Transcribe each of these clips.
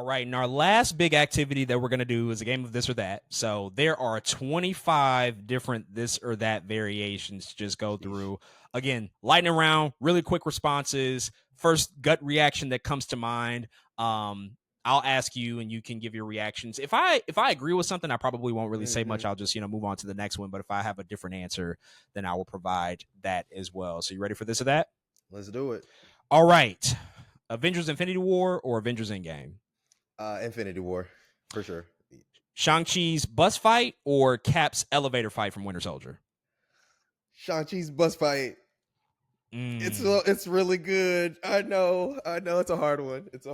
All right, and our last big activity that we're going to do is a game of this or that. So there are 25 different this or that variations to just go through. Again, lightning round, really quick responses. First gut reaction that comes to mind. I'll ask you, and you can give your reactions. If I agree with something, I probably won't really say much. I'll just move on to the next one. But if I have a different answer, then I will provide that as well. So you ready for this or that? Let's do it. All right, Avengers: Infinity War or Avengers: Endgame? Infinity War, for sure. Shang-Chi's bus fight or Cap's elevator fight from Winter Soldier? Shang-Chi's bus fight. It's really good. I know. It's a hard one. It's a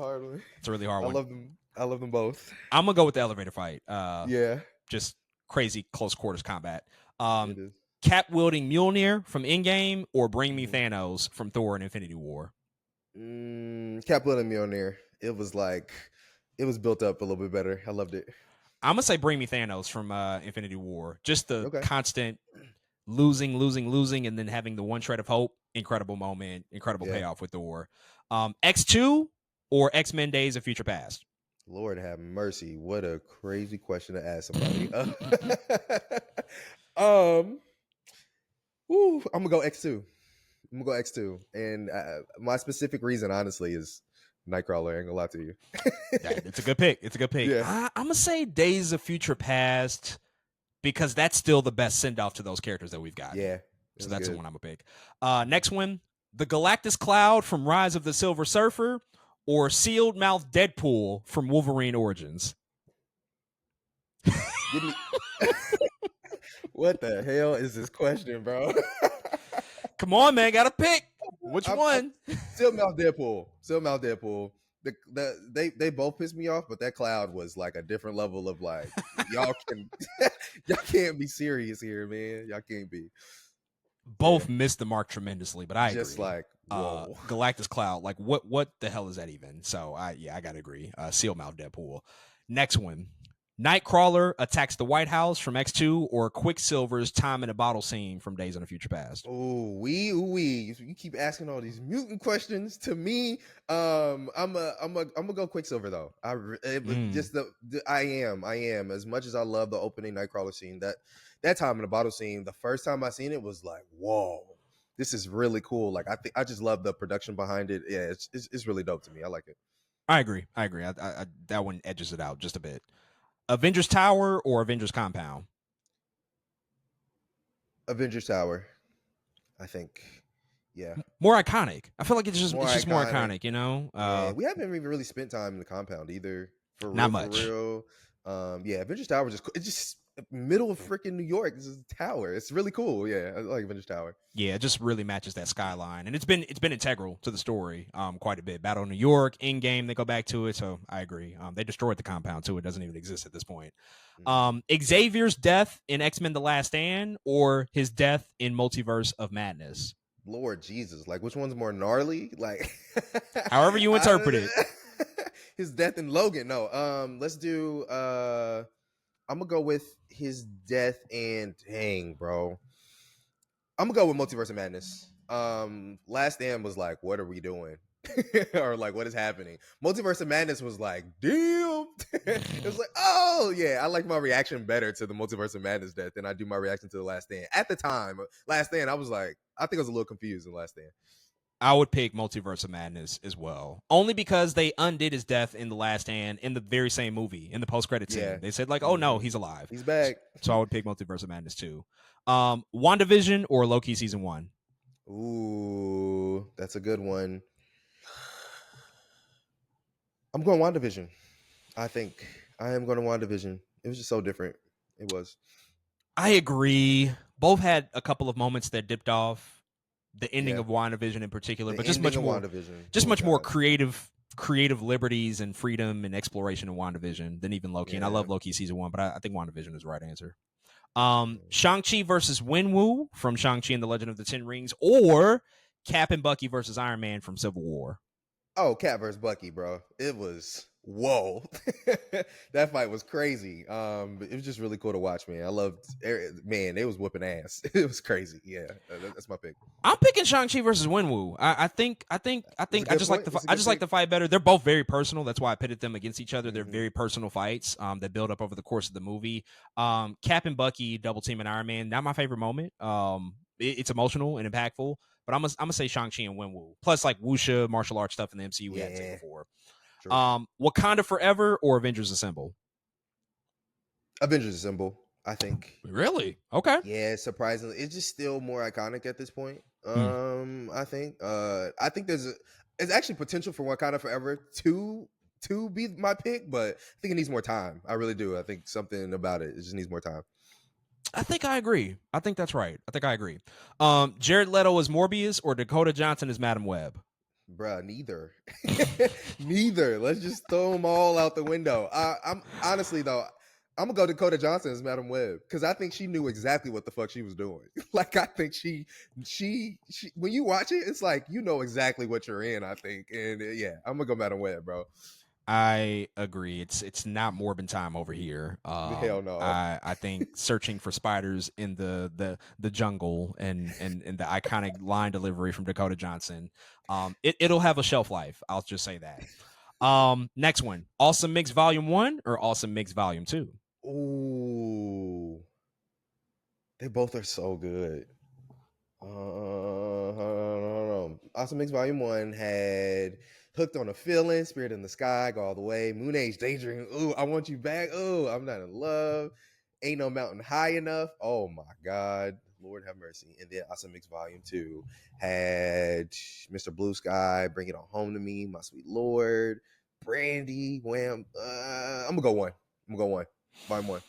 really hard one. I love them both. I'm gonna go with the elevator fight. Yeah. Just crazy close quarters combat. It is. Cap wielding Mjolnir from Endgame or Bring Me Thanos from Thor and Infinity War? Cap wielding Mjolnir. It was built up a little bit better. I loved it. I'm gonna say Bring Me Thanos from Infinity War. Just the Okay. constant losing, and then having the one shred of hope. Incredible moment, incredible payoff with Thor. X2 or X-Men Days of Future Past? Lord have mercy. What a crazy question to ask somebody. I'm gonna go X2. And my specific reason, honestly, is Nightcrawler. I ain't gonna lie to you. Yeah, it's a good pick. Yeah. I'm gonna say Days of Future Past because that's still the best send off to those characters that we've got. Yeah. So that's the one I'm gonna pick. Next one, the Galactus Cloud from Rise of the Silver Surfer or Sealed Mouth Deadpool from Wolverine Origins? What the hell is this question, bro? Come on, man, gotta pick. Which one? Sealed Mouth Deadpool. They both pissed me off, but that cloud was like a different level of like y'all can't be serious here, man. Y'all can't be. Both missed the mark tremendously, but I agree. Just like whoa. Galactus Cloud, like what the hell is that even? So I gotta agree. Sealed Mouth Deadpool. Next one. Nightcrawler attacks the White House from X2 or Quicksilver's time in a bottle scene from Days of the Future Past? You keep asking all these mutant questions to me. I'm gonna go Quicksilver though. I am as much as I love the opening Nightcrawler scene. That time in the bottle scene, the first time I seen it was like, whoa, this is really cool. Like I just love the production behind it. Yeah, it's really dope to me. I like it. I agree. I that one edges it out just a bit. Avengers Tower or Avengers Compound? Avengers Tower, I think. Yeah. More iconic. I feel like it's just more iconic, you know? Yeah, we haven't even really spent time in the compound either. Not much. For real. Yeah, Avengers Tower it's just middle of freaking New York. This is a tower. It's really cool. Yeah, I like Avengers Tower. Yeah, it just really matches that skyline, and it's been integral to the story quite a bit. Battle of New York, Endgame, they go back to it, so I agree. They destroyed the compound too; it doesn't even exist at this point. Xavier's death in X-Men: The Last Stand or his death in Multiverse of Madness? Lord Jesus, like which one's more gnarly? Like, however you interpret it. His death in Logan. No, let's do. I'm gonna go with his death and dang, bro. I'm gonna go with Multiverse of Madness. Last Stand was like, what are we doing? Or like, what is happening? Multiverse of Madness was like, damn. It was like, oh yeah, I like my reaction better to the Multiverse of Madness death than I do my reaction to the Last Stand. At the time, Last Stand, I was like, I think I was a little confused in Last Stand. I would pick Multiverse of Madness as well. Only because they undid his death in The Last Stand in the very same movie, in the post-credit scene. They said, like, oh no, he's alive. He's back. So I would pick Multiverse of Madness too. WandaVision or Loki Season 1? Ooh, that's a good one. I'm going WandaVision. I think I am going to WandaVision. It was just so different. It was. I agree. Both had a couple of moments that dipped off. The ending of WandaVision in particular, but just much more creative liberties and freedom and exploration in WandaVision than even Loki. And I love Loki Season 1, but I think WandaVision is the right answer. Shang-Chi versus Wenwu from Shang-Chi and the Legend of the Ten Rings, or Cap and Bucky versus Iron Man from Civil War? Oh, Cap versus Bucky, bro. It was Whoa, that fight was crazy. It was just really cool to watch, man. I loved, man. They was whooping ass. It was crazy. Yeah, that's my pick. I'm picking Shang-Chi versus Wenwu. I That's a think I good just like point. That's a I good just like pick. the fight better. They're both very personal. That's why I pitted them against each other. They're Hmm. very personal fights that build up over the course of the movie. Cap and Bucky double teaming Iron Man, not my favorite moment. It's emotional and impactful, but I'm gonna say Shang-Chi and Wenwu. Plus, like wuxia martial arts stuff in the MCU we hadn't seen Yeah, before. true. Wakanda Forever or Avengers Assemble. Avengers Assemble. I think. Really? Okay. Yeah, surprisingly, it's just still more iconic at this point. Hmm. I think. It's actually potential for Wakanda Forever to be my pick, but I think it needs more time. I really do. I think something about it just needs more time. I think I agree. I think that's right. I think I agree. Jared Leto is Morbius or Dakota Johnson is Madam Web. Bruh, neither. Neither. Let's just throw them all out the window. I'm honestly though, I'm gonna go Dakota Johnson as Madam Web because I think she knew exactly what the fuck she was doing. Like I think she when you watch it, it's like you know exactly what you're in. I think, and yeah, I'm gonna go Madam Web, bro. I agree. It's not Morbin time over here. Hell no. I think searching for spiders in the jungle and the iconic line delivery from Dakota Johnson. It'll have a shelf life. I'll just say that. Next one, Awesome Mix Volume 1 or Awesome Mix Volume 2. Ooh, they both are so good. Awesome Mix Volume 1 had Hooked on a Feeling, Spirit in the Sky, Go All the Way, Moon Age Daydream, Ooh, I Want You Back, Ooh, I'm Not in Love, Ain't No Mountain High Enough, oh my God, Lord have mercy. And then Awesome Mix Volume 2 had Mr. Blue Sky, Bring It On Home to Me, My Sweet Lord, Brandy, Wham. I'm gonna go one. I'm gonna go one. Volume 1.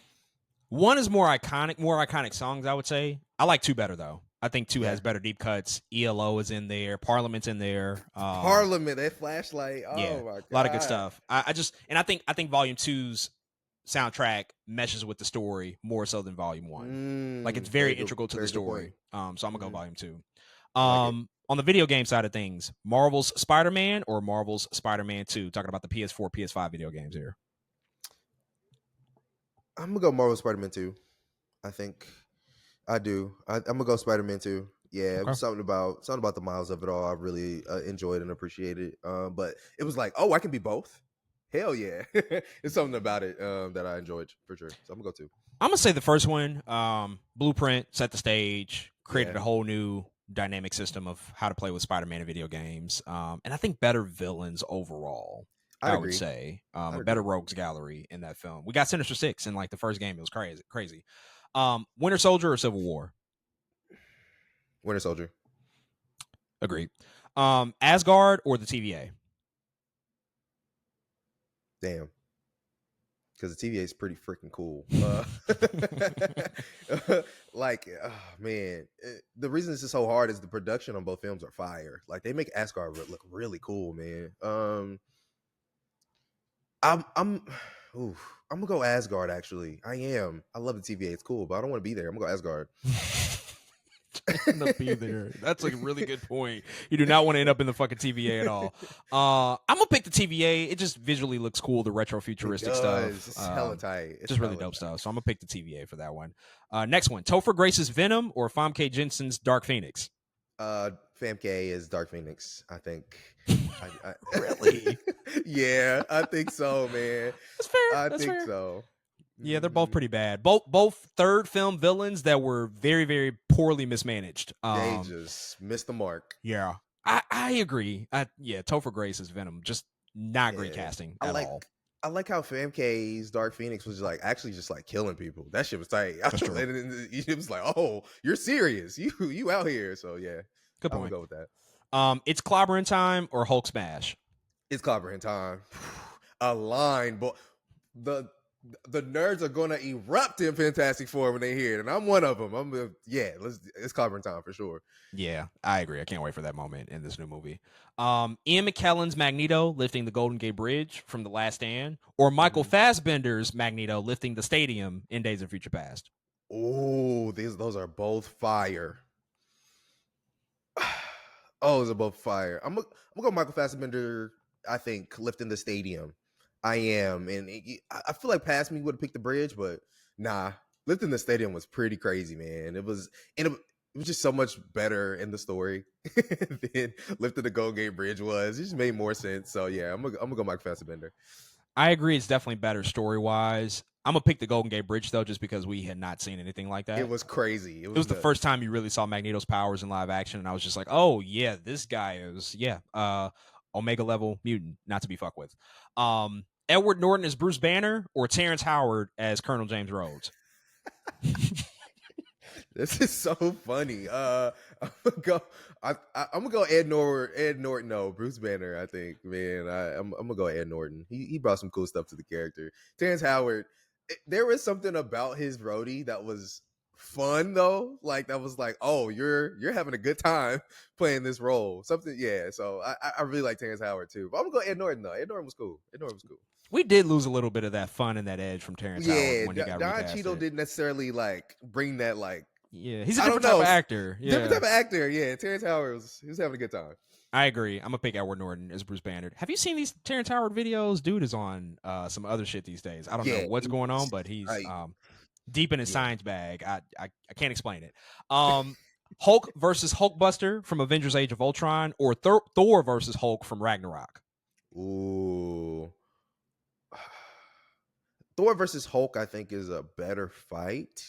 One is more iconic songs, I would say. I like 2 better though. I think 2 Yeah. has better deep cuts. ELO is in there, Parliament's in there. Parliament, that flashlight, Yeah, oh my a lot of good God. stuff. I just and I think Volume Two's soundtrack meshes with the story more so than Volume One. Like it's very integral to the Very good point. story. So I'm gonna go Mhm. Volume Two. I like it. On the video game side of things, Marvel's Spider-Man or Marvel's Spider-Man 2. Talking about the PS4, PS5 video games here. I'm gonna go Marvel Spider-Man 2. I think I do. I'm gonna go Spider-Man 2. Yeah, it Okay. was something about the miles of it all. I really enjoyed and appreciated. But it was like, oh, I can be both. Hell yeah, it's something about it that I enjoyed for sure. So I'm gonna go 2. I'm gonna say the first one. Blueprint set the stage, Yeah, created a whole new dynamic system of how to play with Spider-Man in video games, and I think better villains overall. I'd I would agree. say I'd a better agree. rogues gallery in that film. We got Sinister Six in like the first game. It was crazy. Winter Soldier or Civil War? Winter Soldier. Agreed. Asgard or the TVA? Damn. Because the TVA is pretty freaking cool. Like, oh, man, the reason this is so hard is the production on both films are fire. Like, they make Asgard look really cool, man. I'm, oof, I'm gonna go Asgard. Actually, I am. I love the TVA. It's cool, but I don't want to be there. I'm gonna go Asgard. Want to be there. That's a really good point. You do not want to end up in the fucking TVA at all. I'm gonna pick the TVA. It just visually looks cool, the retro It futuristic does. stuff. It's hella tight. It's Just really hella dope tight. stuff. So I'm gonna pick the TVA for that one. Next one: Topher Grace's Venom or Famke Jensen's Dark Phoenix. Famke is Dark Phoenix. I think. I Really? yeah, I think so, man. That's fair. I That's think fair. so. Yeah, they're both Hmm. pretty bad. Both third film villains that were very poorly mismanaged. They just missed the mark. Yeah, I agree. Yeah, Topher Grace's Venom just not great Yeah, casting I at like all. I like how Famke's Dark Phoenix was like actually just like killing people. That shit was tight. That's true. It was like, oh, you're serious. You out here. So yeah, Good I'm gonna point. go with that. It's clobbering time or Hulk smash. It's clobbering time. A line, but the the nerds are gonna erupt in Fantastic Four when they hear it, and I'm one of them. Yeah, it's clobbering time for sure. Yeah, I agree. I can't wait for that moment in this new movie. Ian McKellen's Magneto lifting the Golden Gate Bridge from The Last Stand, or Michael Mhm. Fassbender's Magneto lifting the stadium in Days of Future Past. Oh, those are both fire. Oh, those are both fire. I'm gonna go Michael Fassbender. I think lifting the stadium. I am, and I feel like past me would have picked the bridge, but nah, lifting the stadium was pretty crazy, man. It was just so much better in the story than lifting the Golden Gate Bridge was. It just made more sense. So yeah, I'm gonna go Mike Fassbender. I agree. It's definitely better story wise. I'm gonna pick the Golden Gate Bridge though, just because we had not seen anything like It that. was crazy. It It was was the nuts. first time you really saw Magneto's powers in live action, and I was just like, oh yeah, this guy is Omega level mutant, not to be fucked with. Edward Norton as Bruce Banner or Terrence Howard as Colonel James Rhodes. This is so funny. I'm gonna go. I'm gonna go Ed Norton. Ed Norton, no, Bruce Banner. I think, man. I'm gonna go Ed Norton. He brought some cool stuff to the character. Terrence Howard. There was something about his roadie that was fun though. Like that was like, oh, you're having a good time playing this role. Something, yeah. So I really like Terrence Howard too. But I'm gonna go Ed Norton though. Ed Norton was cool. Ed Norton was cool. We did lose a little bit of that fun and that edge from Terrence Howard Yeah, when he got Don Cheadle recasted. didn't necessarily like bring that like Yeah, he's a I don't different type know. of actor. Different Yeah, type of actor. Yeah, Terrence Howard he was having a good time. I agree. I'm gonna pick Edward Norton as Bruce Banner. Have you seen these Terrence Howard videos? Dude is on some other shit these days. I don't know Yeah, what's going on, but he's I deep in his yeah. science bag. I can't explain it. Hulk versus Hulkbuster from Avengers: Age of Ultron, or Thor versus Hulk from Ragnarok. Ooh. Thor versus Hulk, I think, is a better fight.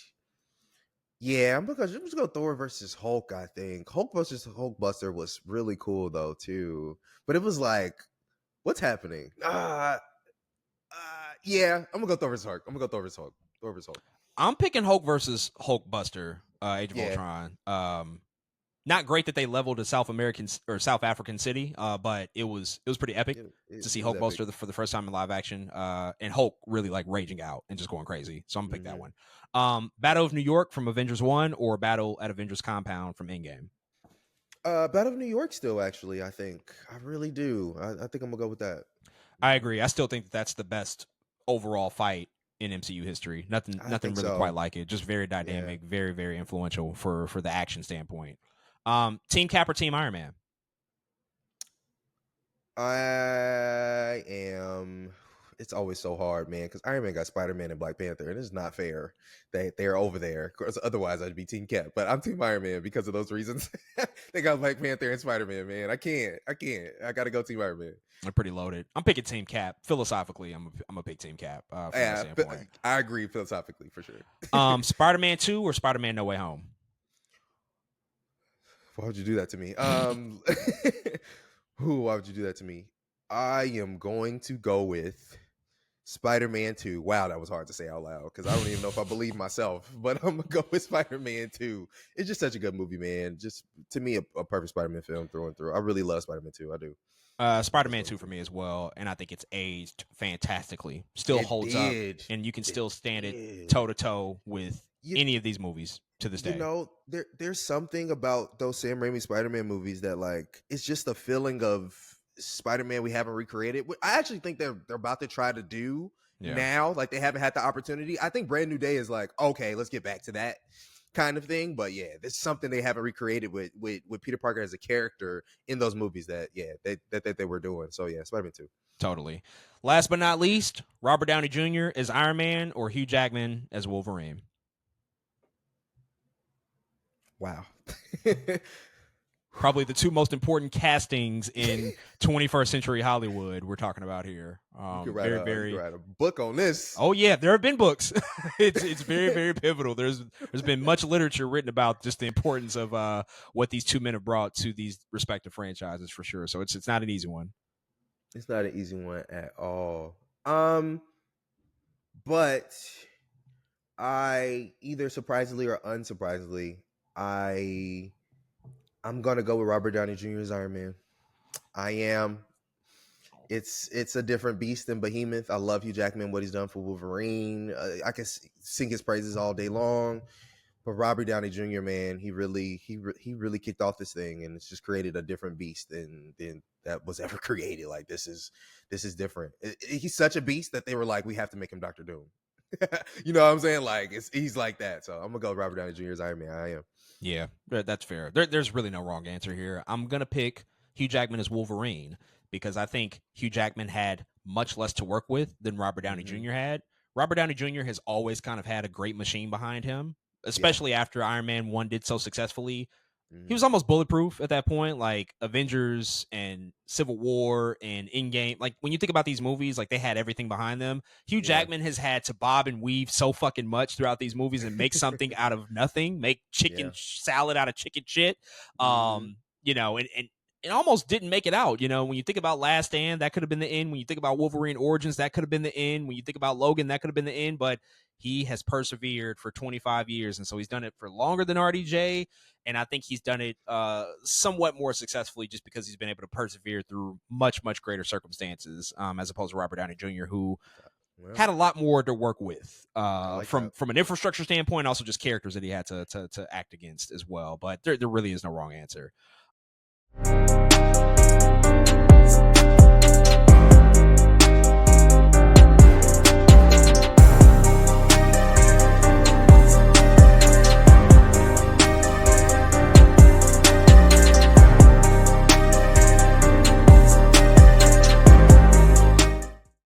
Yeah, I'm just go Thor versus Hulk. I think Hulk versus Hulkbuster was really cool though too, but it was like, what's happening? Yeah, I'm gonna go Thor versus Hulk. I'm gonna go Thor versus Hulk. Thor versus Hulk. I'm picking Hulk versus Hulkbuster. Age of Yeah, Ultron. Not great that they leveled a South American or South African city, but it was pretty epic to see it was Hulk epic. Buster for the first time in live action, and Hulk really like raging out and just going crazy. So I'm gonna pick that Hmm. one. Battle of New York from Avengers 1 or Battle at Avengers Compound from Endgame. Battle of New York still actually, I think. I really do. I think I'm gonna go with that. I Mhm. agree. I still think that's the best overall fight in MCU history. Nothing I nothing think really quite so. like it. Just very Yeah. dynamic, very very influential for the action standpoint. Team Cap or Team Iron Man? I am. It's always so hard, man, because Iron Man got Spider Man and Black Panther, and it's not fair that they're over there. Of course, otherwise I'd be Team Cap, but I'm Team Iron Man because of those reasons. They got Black Panther and Spider Man, man. I can't. I can't. I gotta go Team Iron Man. They're pretty loaded. I'm picking Team Cap. Philosophically, I'm a big Team Cap from that Yeah, standpoint. I agree philosophically for sure. Spider-Man 2 or Spider-Man No Way Home? Why would you do that to me? Why would you do that to me? I am going to go with Spider-Man 2. Wow, that was hard to say out loud because I don't even know if I believe myself, but I'm gonna go with Spider-Man 2. It's just such a good movie, man. Just to me, a perfect Spider-Man film through and through. I really love Spider-Man 2. I do. Love Spider-Man 2 for Spider-Man me as well, and I think it's aged fantastically. 2. Still It holds up, did. and you can It still stand it did. toe to toe with You any of these movies to this day. there's something about those Sam Raimi Spider-Man movies that like it's just a feeling of Spider-Man we haven't recreated. I actually think they're about to try to do Yeah, now. Like they haven't had the opportunity. I think Brand New Day is like, okay, let's get back to that kind of thing. But yeah, there's something they haven't recreated with Peter Parker as a character in those movies that yeah, that they were doing. So yeah, Spider-Man 2. totally. Last but not least, Robert Downey Jr. as Iron Man or Hugh Jackman as Wolverine. Wow. Probably the two most important castings in 21st century Hollywood we're talking about here. Very, You could very. write a book on this. Oh yeah, there have been books. It's very, very pivotal. There's been much literature written about just the importance of what these two men have brought to these respective franchises for sure. So it's not an easy one. It's not an easy one at all. Um, but I either surprisingly or unsurprisingly, I I'm gonna go with Robert Downey Jr.'s Iron Man. I am. It's a different beast than Behemoth. I love Hugh Jackman, what he's done for Wolverine. I can sing his praises all day long. But Robert Downey Jr., man, he really kicked off this thing, and it's just created a different beast than that was ever created. Like this is different. He's such a beast that they were like, we have to make him Doctor Doom. You know what I'm saying? Like he's like that. So I'm gonna go Robert Downey Jr.'s Iron Man. I am. Yeah, that's fair. There's really no wrong answer here. I'm gonna pick Hugh Jackman as Wolverine, because I think Hugh Jackman had much less to work with than Robert Downey Mm-hmm. Jr. had. Robert Downey Jr. has always kind of had a great machine behind him, Yeah. especially after Iron Man 1 did so successfully. He Mm-hmm. was almost bulletproof at that point, like Avengers and Civil War and Endgame. Like when you think about these movies, like they had everything behind them. Hugh Yeah. Jackman has had to bob and weave so fucking much throughout these movies and make something out of nothing, make chicken Yeah. salad out of chicken shit. Mm-hmm. You know, and it almost didn't make it out. You know, when you think about Last Stand, that could have been the end. When you think about Wolverine Origins, that could have been the end. When you think about Logan, that could have been the end. But he has persevered for 25 years, and so he's done it for longer than RDJ. And I think he's done it somewhat more successfully just because he's been able to persevere through much, much greater circumstances, as opposed to Robert Downey Jr., who Well, had a lot more to work with I like from that. an infrastructure standpoint, also just characters that he had to act against as well. But there really is no wrong answer.